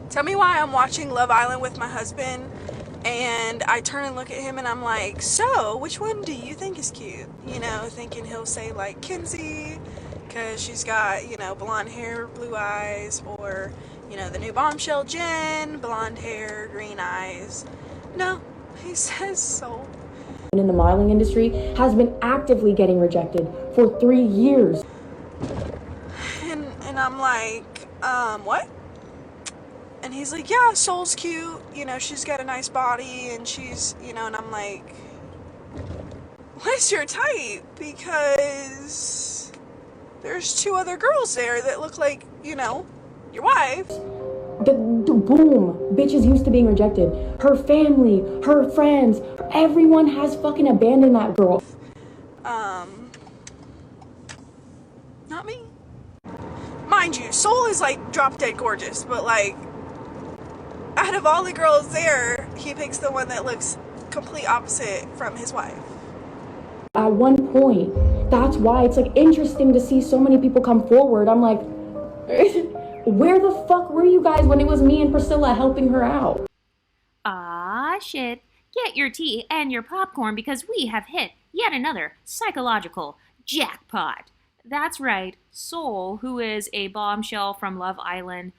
Tell me why I'm watching Love Island with my husband and I turn and look at him and I'm like, so, which one do you think is cute? You know, thinking he'll say like Kinsey, because she's got, blonde hair, blue eyes, or, the new bombshell Jen, blonde hair, green eyes. No, he says Soul. In the modeling industry has been actively getting rejected for 3 years. And I'm like, what? And he's like, yeah, Soul's cute, she's got a nice body, and she's, and I'm like, what's your type? Because there's 2 other girls there that look like, your wife. Boom, bitch is used to being rejected. Her family, her friends, everyone has fucking abandoned that girl. Not me. Mind you, Soul is like drop dead gorgeous, but like, out of all the girls there, he picks the one that looks complete opposite from his wife. At one point, that's why it's like interesting to see so many people come forward. I'm like, where the fuck were you guys when it was me and Priscilla helping her out? Ah, shit. Get your tea and your popcorn because we have hit yet another psychological jackpot. That's right, Soul, who is a bombshell from Love Island.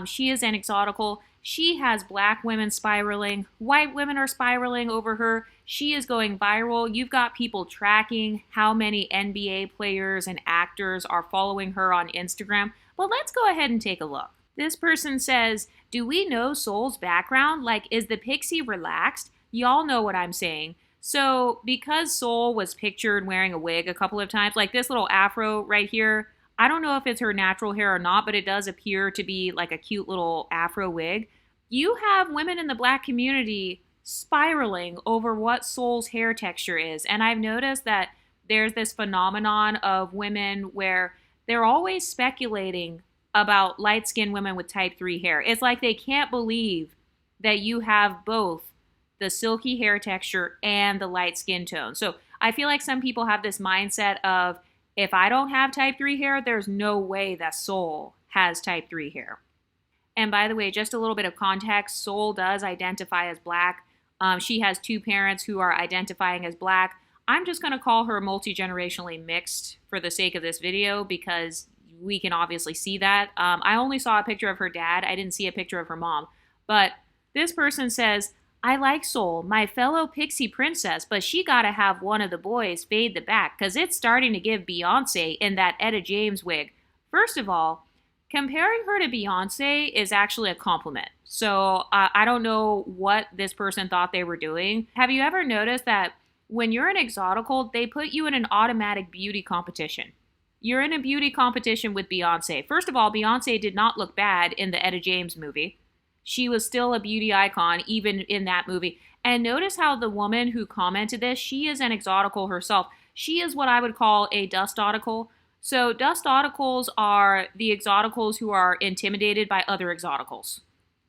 She is an exotical. She has black women spiraling. White women are spiraling over her. She is going viral. You've got people tracking how many NBA players and actors are following her on Instagram. But let's go ahead and take a look. This person says, do we know Soul's background? Like, is the pixie relaxed? Y'all know what I'm saying. So because Soul was pictured wearing a wig a couple of times, like this little afro right here, I don't know if it's her natural hair or not, but it does appear to be like a cute little afro wig. You have women in the black community spiraling over what Soul's hair texture is. And I've noticed that there's this phenomenon of women where they're always speculating about light-skinned women with type 3 hair. It's like they can't believe that you have both the silky hair texture and the light skin tone. So I feel like some people have this mindset of, if I don't have type 3 hair, there's no way that Soul has type 3 hair. And by the way, just a little bit of context, Soul does identify as black. She has 2 parents who are identifying as black. I'm just going to call her multi-generationally mixed for the sake of this video because we can obviously see that. I only saw a picture of her dad. I didn't see a picture of her mom. But this person says, I like Soul, my fellow pixie princess, but she gotta have one of the boys fade the back because it's starting to give Beyonce in that Etta James wig. First of all, comparing her to Beyonce is actually a compliment. So I don't know what this person thought they were doing. Have you ever noticed that when you're an exotical, they put you in an automatic beauty competition? You're in a beauty competition with Beyonce. First of all, Beyonce did not look bad in the Etta James movie. She was still a beauty icon even in that movie. And notice how the woman who commented this, she is an exotical herself. She is what I would call a dustotical. So dustoticals are the exoticals who are intimidated by other exoticals.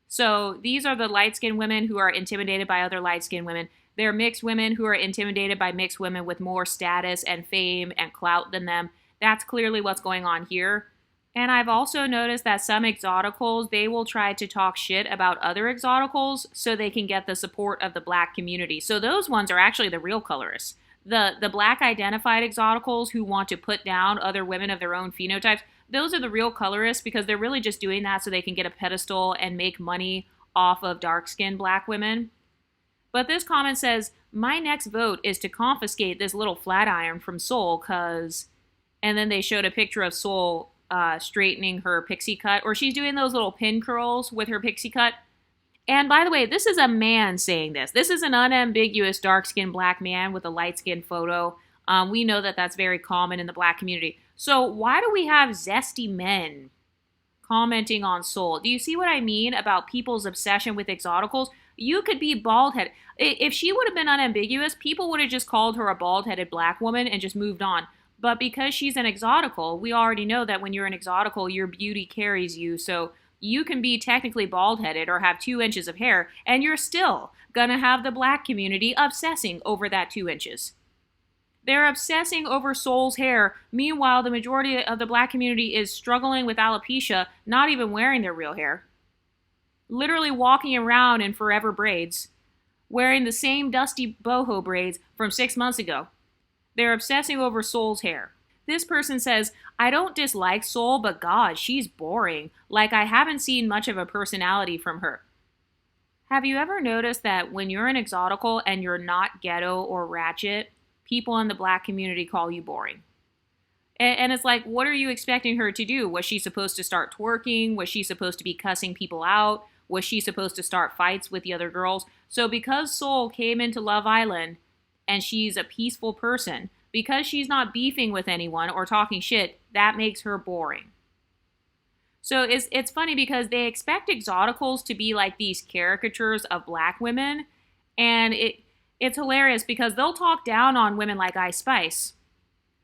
So these are the light-skinned women who are intimidated by other light-skinned women. They're mixed women who are intimidated by mixed women with more status and fame and clout than them. That's clearly what's going on here. And I've also noticed that some exoticals, they will try to talk shit about other exoticals so they can get the support of the black community. So those ones are actually the real colorists. The black identified exoticals who want to put down other women of their own phenotypes, those are the real colorists because they're really just doing that so they can get a pedestal and make money off of dark-skinned black women. But this comment says, my next vote is to confiscate this little flat iron from Soul because... And then they showed a picture of Soul straightening her pixie cut, or she's doing those little pin curls with her pixie cut. And by the way, this is a man saying this. This is an unambiguous dark-skinned black man with a light-skinned photo. We know that that's very common in the black community. So why do we have zesty men commenting on Soul? Do you see what I mean about people's obsession with exoticals? You could be bald-headed. If she would have been unambiguous, people would have just called her a bald-headed black woman and just moved on. But because she's an exotical, we already know that when you're an exotical, your beauty carries you. So you can be technically bald-headed or have 2 inches of hair, and you're still gonna have the black community obsessing over that 2 inches. They're obsessing over Soul's hair. Meanwhile, the majority of the black community is struggling with alopecia, not even wearing their real hair. literally walking around in forever braids, wearing the same dusty boho braids from 6 months ago. They're obsessing over Soul's hair. This person says, I don't dislike Soul, but God, she's boring. Like I haven't seen much of a personality from her. Have you ever noticed that when you're an exotical and you're not ghetto or ratchet, people in the black community call you boring? And it's like, what are you expecting her to do? Was she supposed to start twerking? Was she supposed to be cussing people out? Was she supposed to start fights with the other girls? So because Soul came into Love Island and she's a peaceful person, because she's not beefing with anyone or talking shit, that makes her boring. So it's funny because they expect exoticals to be like these caricatures of black women, and it's hilarious because they'll talk down on women like Ice Spice,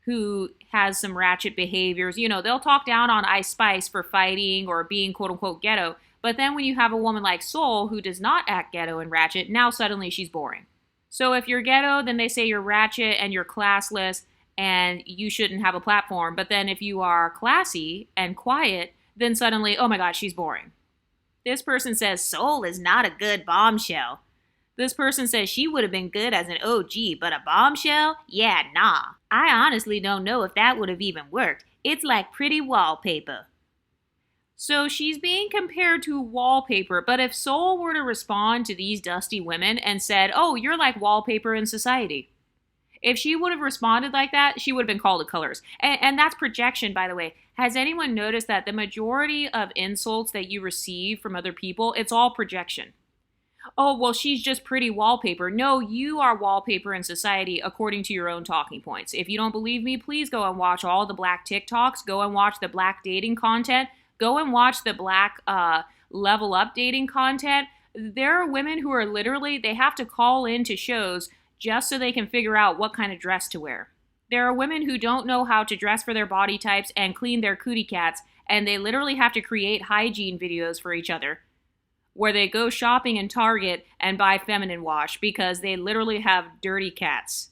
who has some ratchet behaviors. You know, they'll talk down on Ice Spice for fighting or being quote unquote ghetto. But then when you have a woman like Soul who does not act ghetto and ratchet, now suddenly she's boring. So if you're ghetto, then they say you're ratchet and you're classless and you shouldn't have a platform. But then if you are classy and quiet, then suddenly, oh my God, she's boring. This person says Soul is not a good bombshell. This person says she would have been good as an OG, but a bombshell? Yeah, nah. I honestly don't know if that would have even worked. It's like pretty wallpaper. So she's being compared to wallpaper, but if Soul were to respond to these dusty women and said, oh, you're like wallpaper in society. If she would have responded like that, she would have been called a colorist. And that's projection, by the way. Has anyone noticed that the majority of insults that you receive from other people, it's all projection? Oh, well, she's just pretty wallpaper. No, you are wallpaper in society according to your own talking points. If you don't believe me, please go and watch all the black TikToks. Go and watch the black dating content. Go and watch the black level up dating content. There are women who are literally, they have to call into shows just so they can figure out what kind of dress to wear. There are women who don't know how to dress for their body types and clean their cootie cats, and they literally have to create hygiene videos for each other where they go shopping in Target and buy feminine wash because they literally have dirty cats.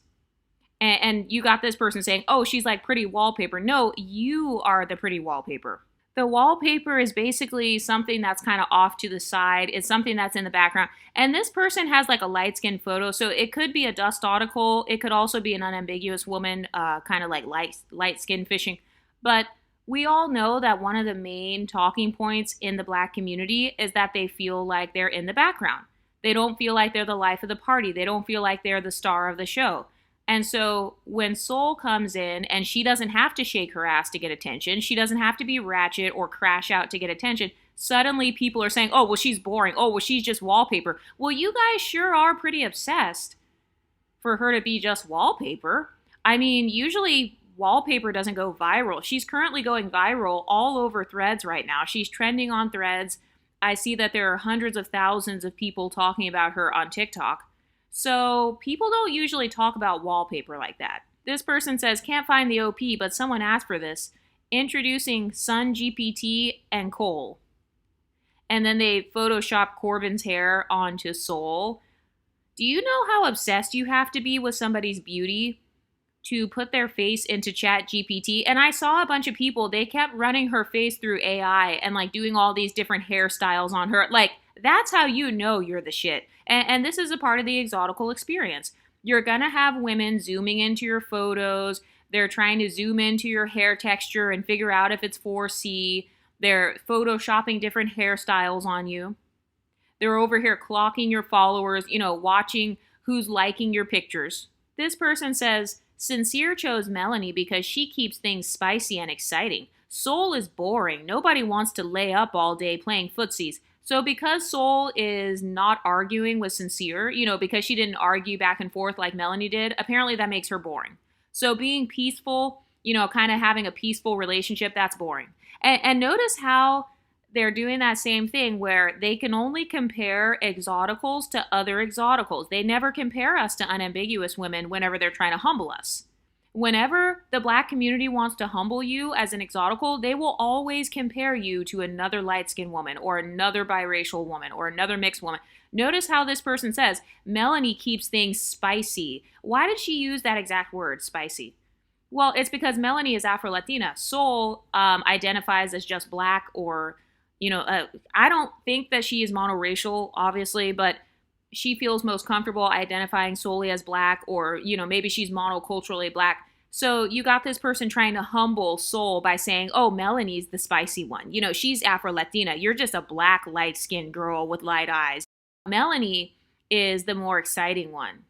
And you got this person saying, oh, she's like pretty wallpaper. No, you are the pretty wallpaper. The wallpaper is basically something that's kind of off to the side. It's something that's in the background. And this person has like a light-skinned photo, so it could be a dust article. It could also be an unambiguous woman, kind of like light-skinned fishing. But we all know that one of the main talking points in the black community is that they feel like they're in the background. They don't feel like they're the life of the party. They don't feel like they're the star of the show. And so when Soul comes in and she doesn't have to shake her ass to get attention, she doesn't have to be ratchet or crash out to get attention, suddenly people are saying, oh, well, she's boring. Oh, well, she's just wallpaper. Well, you guys sure are pretty obsessed for her to be just wallpaper. I mean, usually wallpaper doesn't go viral. She's currently going viral all over Threads right now. She's trending on Threads. I see that there are hundreds of thousands of people talking about her on TikTok. So people don't usually talk about wallpaper like that. This person says, can't find the OP, but someone asked for this. Introducing Sun GPT and Cole. And then they Photoshop Corbin's hair onto Soul. Do you know how obsessed you have to be with somebody's beauty to put their face into Chat GPT? And I saw a bunch of people, they kept running her face through AI and like doing all these different hairstyles on her. Like, that's how you know you're the shit. And this is a part of the exotical experience. You're going to have women zooming into your photos. They're trying to zoom into your hair texture and figure out if it's 4C. They're photoshopping different hairstyles on you. They're over here clocking your followers, you know, watching who's liking your pictures. This person says, Sincere chose Melanie because she keeps things spicy and exciting. Soul is boring. Nobody wants to lay up all day playing footsies. So because Soul is not arguing with Sincere, you know, because she didn't argue back and forth like Melanie did, apparently that makes her boring. So being peaceful, you know, kind of having a peaceful relationship, that's boring. And notice how they're doing that same thing where they can only compare exoticals to other exoticals. They never compare us to unambiguous women whenever they're trying to humble us. Whenever the black community wants to humble you as an exotical, they will always compare you to another light-skinned woman or another biracial woman or another mixed woman. Notice how this person says, Melanie keeps things spicy. Why did she use that exact word, spicy? Well, it's because Melanie is Afro-Latina. Soul identifies as just black or, I don't think that she is monoracial, obviously, but she feels most comfortable identifying solely as black, or, maybe she's monoculturally black. So you got this person trying to humble Soul by saying, oh, Melanie's the spicy one. She's Afro-Latina. You're just a black, light-skinned girl with light eyes. Melanie is the more exciting one.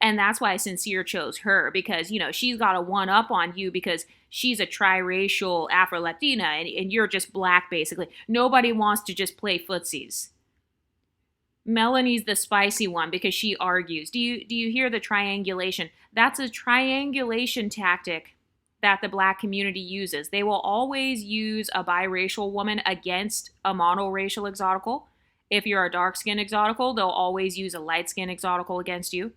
And that's why Sincere chose her, because, she's got a one-up on you because she's a triracial Afro-Latina and you're just black, basically. Nobody wants to just play footsies. Melanie's the spicy one because she argues. Do you hear the triangulation? That's a triangulation tactic that the black community uses. They will always use a biracial woman against a monoracial exotical. If you're a dark-skinned exotical, they'll always use a light-skinned exotical against you.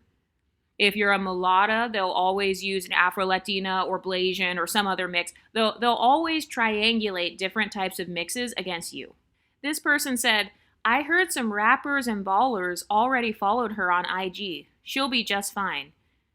If you're a mulatta, they'll always use an Afro-Latina or Blasian or some other mix. They'll always triangulate different types of mixes against you. This person said, I heard some rappers and ballers already followed her on IG. She'll be just fine.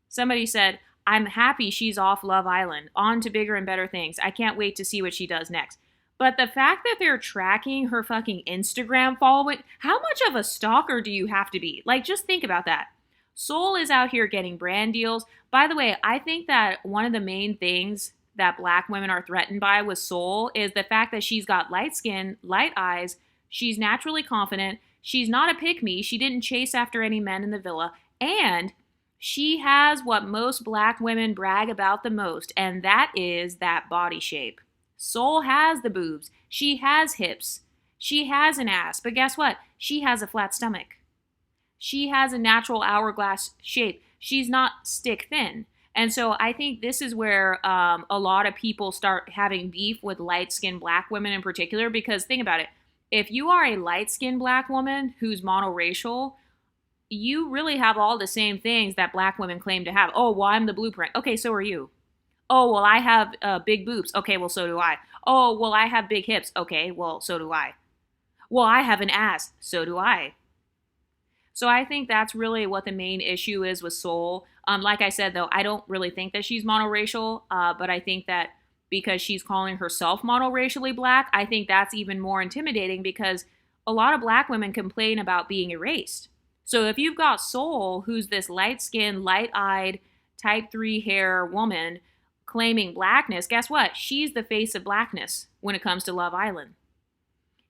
Somebody said, I'm happy she's off Love Island. On to bigger and better things. I can't wait to see what she does next. But the fact that they're tracking her fucking Instagram following, how much of a stalker do you have to be? Like, just think about that. Soul is out here getting brand deals. By the way, I think that one of the main things that black women are threatened by with Soul is the fact that she's got light skin, light eyes, she's naturally confident, she's not a pick-me, she didn't chase after any men in the villa, and she has what most black women brag about the most, and that is that body shape. Soul has the boobs, she has hips, she has an ass, but guess what? She has a flat stomach. She has a natural hourglass shape. She's not stick thin. And so I think this is where a lot of people start having beef with light-skinned black women in particular, because think about it. If you are a light-skinned black woman who's monoracial, you really have all the same things that black women claim to have. Oh, well, I'm the blueprint. Okay, so are you. Oh, well, I have big boobs. Okay, well, so do I. Oh, well, I have big hips. Okay, well, so do I. Well, I have an ass. So do I. So I think that's really what the main issue is with Soul. Like I said, though, I don't really think that she's monoracial, but I think that because she's calling herself monoracially black, I think that's even more intimidating because a lot of black women complain about being erased. So if you've got Soul, who's this light-skinned, light-eyed, type 3 hair woman claiming blackness, guess what? She's the face of blackness when it comes to Love Island.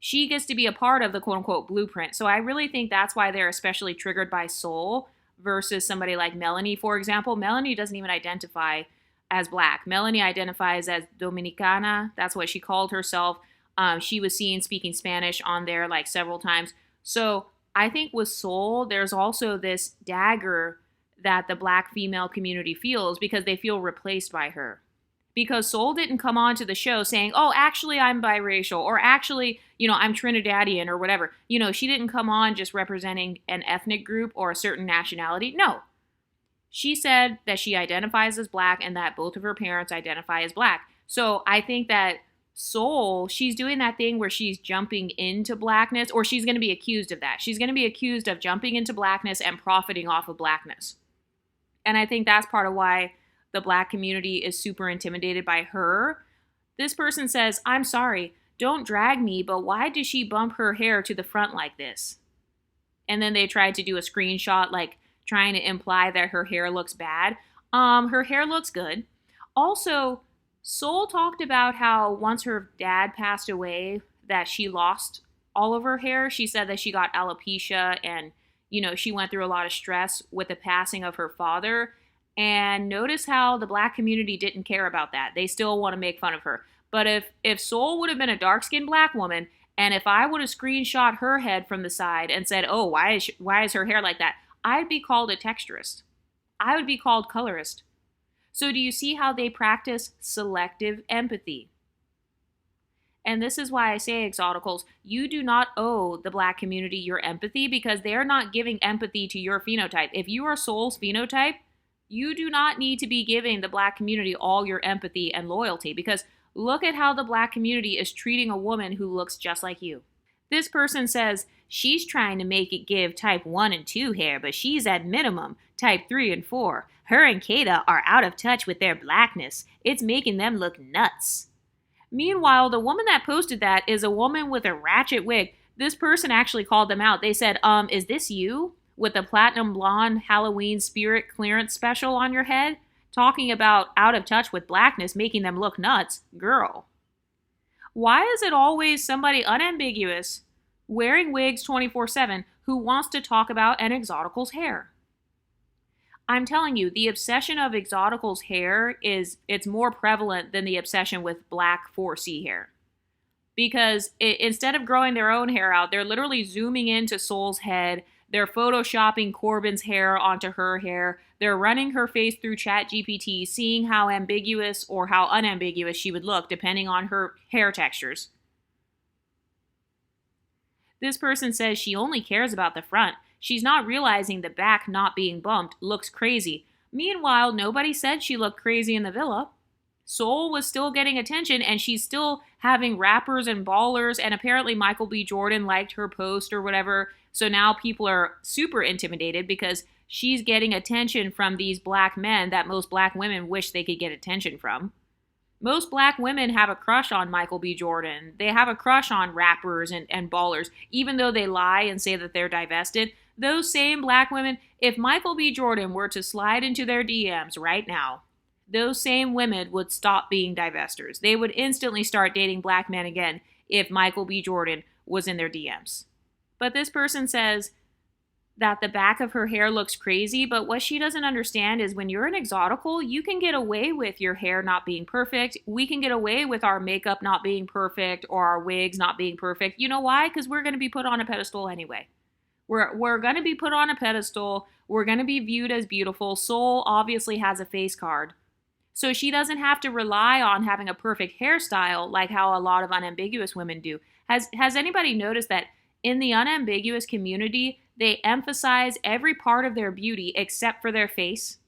She gets to be a part of the quote-unquote blueprint. So I really think that's why they're especially triggered by Soul versus somebody like Melanie, for example. Melanie doesn't even identify as black. Melanie identifies as Dominicana. That's what she called herself. She was seen speaking Spanish on there like several times. So I think with Soul, there's also this dagger that the black female community feels because they feel replaced by her. Because Soul didn't come on to the show saying, oh, actually, I'm biracial, or actually, I'm Trinidadian, or whatever. She didn't come on just representing an ethnic group or a certain nationality. No. She said that she identifies as black and that both of her parents identify as black. So I think that Soul, she's doing that thing where she's jumping into blackness, or she's going to be accused of that. She's going to be accused of jumping into blackness and profiting off of blackness. And I think that's part of why the black community is super intimidated by her. This person says, I'm sorry, don't drag me, but why does she bump her hair to the front like this? And then they tried to do a screenshot like trying to imply that her hair looks bad. Her hair looks good. Also, Soul talked about how once her dad passed away that she lost all of her hair. She said that she got alopecia and, she went through a lot of stress with the passing of her father. And notice how the black community didn't care about that. They still want to make fun of her. But if Soul would have been a dark-skinned black woman, and if I would have screenshot her head from the side and said, oh, why is her hair like that? I'd be called a texturist. I would be called colorist. So do you see how they practice selective empathy? And this is why I say, Exoticals, you do not owe the black community your empathy because they're not giving empathy to your phenotype. If you are Soul's phenotype, you do not need to be giving the black community all your empathy and loyalty because look at how the black community is treating a woman who looks just like you. This person says, she's trying to make it give type 1 and 2 hair, but she's at minimum type 3 and 4. Her and Kata are out of touch with their blackness. It's making them look nuts. Meanwhile, the woman that posted that is a woman with a ratchet wig. This person actually called them out. They said, is this you with the platinum blonde Halloween spirit clearance special on your head? Talking about out of touch with blackness, making them look nuts. Girl. Why is it always somebody unambiguous, wearing wigs 24/7, who wants to talk about an Exotical's hair? I'm telling you, the obsession of Exotical's hair it's more prevalent than the obsession with black 4C hair. Because instead of growing their own hair out, they're literally zooming into Soul's head. They're photoshopping Corbin's hair onto her hair. They're running her face through ChatGPT, seeing how ambiguous or how unambiguous she would look depending on her hair textures. This person says she only cares about the front. She's not realizing the back not being bumped looks crazy. Meanwhile, nobody said she looked crazy in the villa. Soul was still getting attention, and she's still having rappers and ballers, and apparently Michael B. Jordan liked her post or whatever, so now people are super intimidated because she's getting attention from these black men that most black women wish they could get attention from. Most black women have a crush on Michael B. Jordan. They have a crush on rappers and ballers, even though they lie and say that they're divested. Those same black women, if Michael B. Jordan were to slide into their DMs right now, those same women would stop being divestors. They would instantly start dating black men again if Michael B. Jordan was in their DMs. But this person says that the back of her hair looks crazy, but what she doesn't understand is when you're an Exotical, you can get away with your hair not being perfect. We can get away with our makeup not being perfect or our wigs not being perfect. You know why? Because we're going to be put on a pedestal anyway. We're going to be put on a pedestal. We're going to be viewed as beautiful. Soul obviously has a face card. So she doesn't have to rely on having a perfect hairstyle like how a lot of unambiguous women do. Has anybody noticed that in the unambiguous community, they emphasize every part of their beauty except for their face?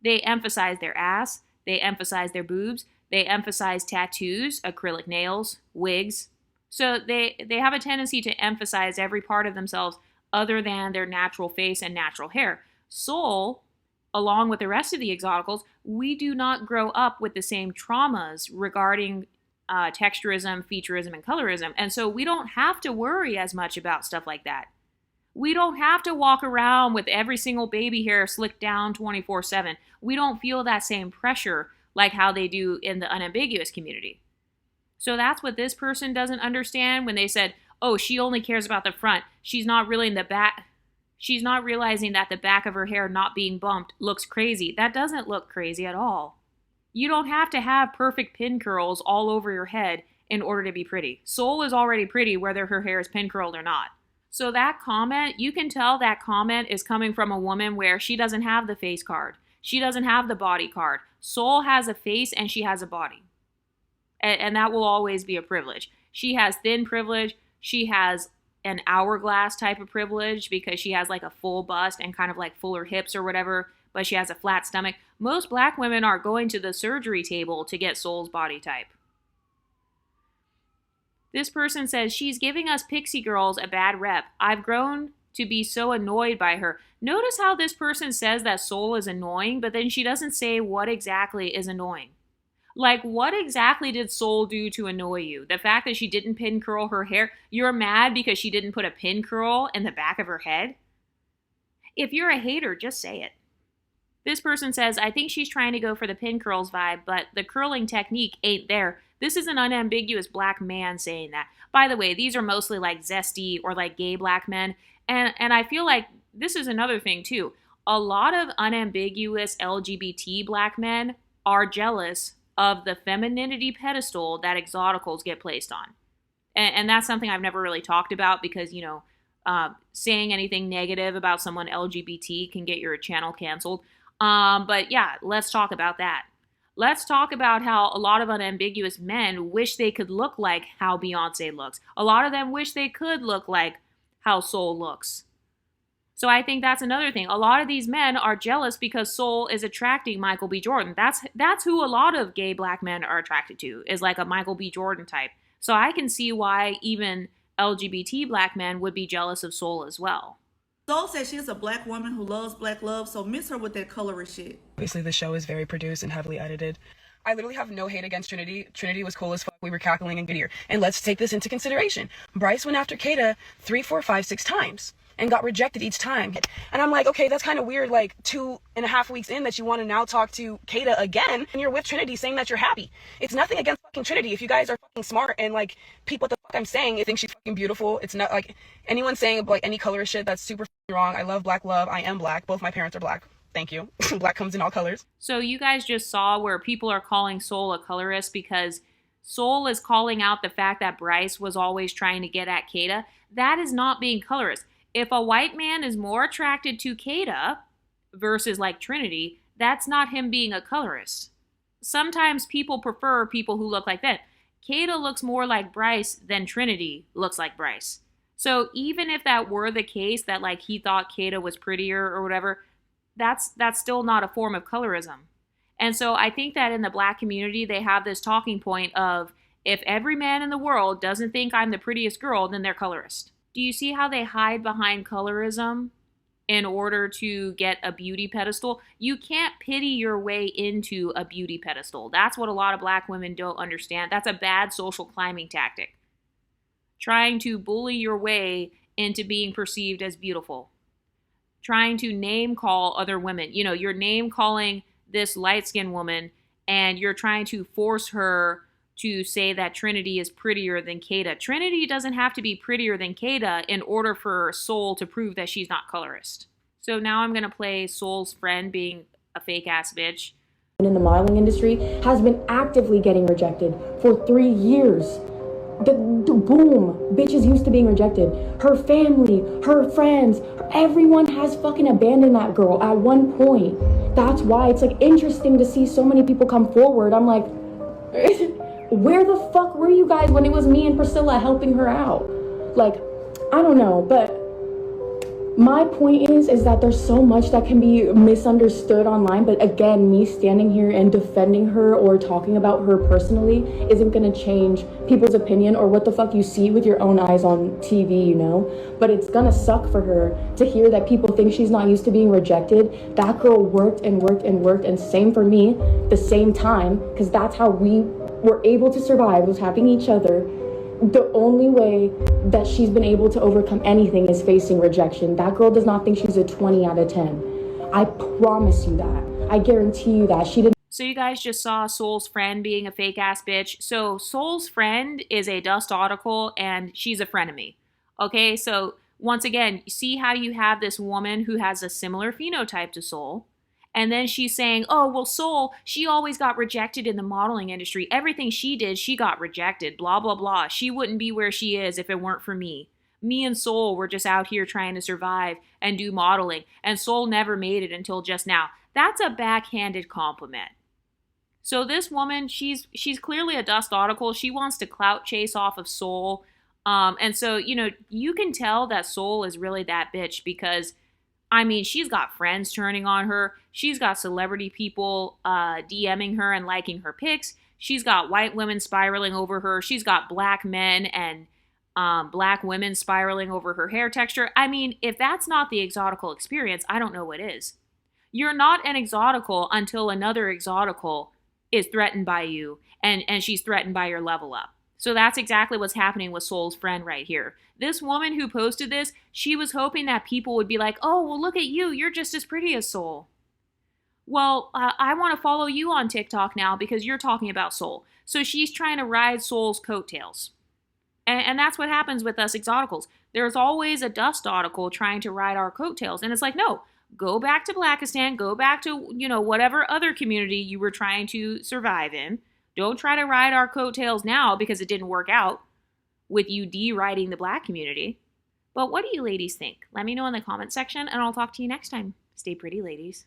They emphasize their ass, they emphasize their boobs, they emphasize tattoos, acrylic nails, wigs. So they have a tendency to emphasize every part of themselves other than their natural face and natural hair. Soul, along with the rest of the Exoticals, we do not grow up with the same traumas regarding texturism, featureism, and colorism. And so we don't have to worry as much about stuff like that. We don't have to walk around with every single baby hair slicked down 24/7. We don't feel that same pressure like how they do in the unambiguous community. So that's what this person doesn't understand when they said, oh, she only cares about the front. She's not really in the back. She's not realizing that the back of her hair not being bumped looks crazy. That doesn't look crazy at all. You don't have to have perfect pin curls all over your head in order to be pretty. Soul is already pretty whether her hair is pin curled or not. So that comment, you can tell that comment is coming from a woman where she doesn't have the face card. She doesn't have the body card. Soul has a face and she has a body. And that will always be a privilege. She has thin privilege. She has an hourglass type of privilege because she has like a full bust and kind of like fuller hips or whatever, but she has a flat stomach. Most black women are going to the surgery table to get Soul's body type. This person says, she's giving us pixie girls a bad rep. I've grown to be so annoyed by her. Notice how this person says that Soul is annoying, but then she doesn't say what exactly is annoying. Like, what exactly did Soul do to annoy you? The fact that she didn't pin curl her hair? You're mad because she didn't put a pin curl in the back of her head? If you're a hater, just say it. This person says, I think she's trying to go for the pin curls vibe, but the curling technique ain't there. This is an unambiguous black man saying that. By the way, these are mostly like zesty or like gay black men. And I feel like this is another thing too. A lot of unambiguous LGBT black men are jealous of the femininity pedestal that Exoticals get placed on. And that's something I've never really talked about because, you know, saying anything negative about someone LGBT can get your channel canceled. But yeah, let's talk about that. Let's talk about how a lot of unambiguous men wish they could look like how Beyonce looks. A lot of them wish they could look like how Soul looks. So I think that's another thing. A lot of these men are jealous because Soul is attracting Michael B. Jordan. That's who a lot of gay black men are attracted to, is like a Michael B. Jordan type. So I can see why even LGBT black men would be jealous of Soul as well. Soul says she's a black woman who loves black love, so miss her with that colorist shit. Obviously, the show is very produced and heavily edited. I literally have no hate against Trinity. Trinity was cool as fuck. We were cackling and good here. And let's take this into consideration. Bryce went after Kata 3, 4, 5, 6 times and got rejected each time. And I'm like, okay, that's kind of weird, like 2.5 weeks in that you want to now talk to Kata again and you're with Trinity saying that you're happy. It's nothing against fucking Trinity. If you guys are fucking smart and like peep what the fuck I'm saying, you think she's fucking beautiful. It's not like anyone saying like any colorist shit, that's super wrong. I love black love. I am black. Both my parents are black. Thank you. Black comes in all colors. So you guys just saw where people are calling Soul a colorist because Soul is calling out the fact that Bryce was always trying to get at Kata. That is not being colorist. If a white man is more attracted to Kata versus like Trinity, that's not him being a colorist. Sometimes people prefer people who look like that. Kata looks more like Bryce than Trinity looks like Bryce. So even if that were the case, that like he thought Kata was prettier or whatever, that's still not a form of colorism. And so I think that in the black community, they have this talking point of, if every man in the world doesn't think I'm the prettiest girl, then they're colorist. Do you see how they hide behind colorism in order to get a beauty pedestal? You can't pity your way into a beauty pedestal. That's what a lot of black women don't understand. That's a bad social climbing tactic. Trying to bully your way into being perceived as beautiful. Trying to name call other women. You know, you're name calling this light-skinned woman and you're trying to force her to say that Trinity is prettier than Kata. Trinity doesn't have to be prettier than Kata in order for Soul to prove that she's not colorist. So now I'm going to play Soul's friend being a fake-ass bitch. In the modeling industry has been actively getting rejected for 3 years. Boom, bitch is used to being rejected. Her family, her friends, everyone has fucking abandoned that girl at one point. That's why it's like interesting to see so many people come forward. I'm like, where the fuck were you guys when it was me and Priscilla helping her out? Like, I don't know, but my point is that there's so much that can be misunderstood online, but again, me standing here and defending her or talking about her personally isn't gonna change people's opinion or what the fuck you see with your own eyes on TV, you know? But it's gonna suck for her to hear that people think she's not used to being rejected. That girl worked and worked and worked, and same for me, the same time, because that's how we were able to survive, was having each other. The only way that she's been able to overcome anything is facing rejection. That girl does not think she's a 20 out of 10. I promise you that. I guarantee you that. She didn't. So you guys just saw Soul's friend being a fake ass bitch. So Soul's friend is a dust article and she's a frenemy. Okay, so once again, see how you have this woman who has a similar phenotype to Soul. And then she's saying, oh, well, Soul, she always got rejected in the modeling industry. Everything she did, she got rejected, blah, blah, blah. She wouldn't be where she is if it weren't for me. Me and Soul were just out here trying to survive and do modeling. And Soul never made it until just now. That's a backhanded compliment. So this woman, she's clearly a dust article. She wants to clout chase off of Soul. And so, you know, you can tell that Soul is really that bitch because I mean, she's got friends turning on her. She's got celebrity people DMing her and liking her pics. She's got white women spiraling over her. She's got black men and black women spiraling over her hair texture. I mean, if that's not the exotical experience, I don't know what is. You're not an exotical until another exotical is threatened by you and she's threatened by your level up. So that's exactly what's happening with Soul's friend right here. This woman who posted this, she was hoping that people would be like, oh, well, look at you. You're just as pretty as Soul. Well, I want to follow you on TikTok now because you're talking about Soul. So she's trying to ride Soul's coattails. And that's what happens with us exoticals. There's always a dust article trying to ride our coattails. And it's like, no, go back to Blackistan. Go back to, you know, whatever other community you were trying to survive in. Don't try to ride our coattails now because it didn't work out with you deriding the black community. But what do you ladies think? Let me know in the comment section and I'll talk to you next time. Stay pretty, ladies.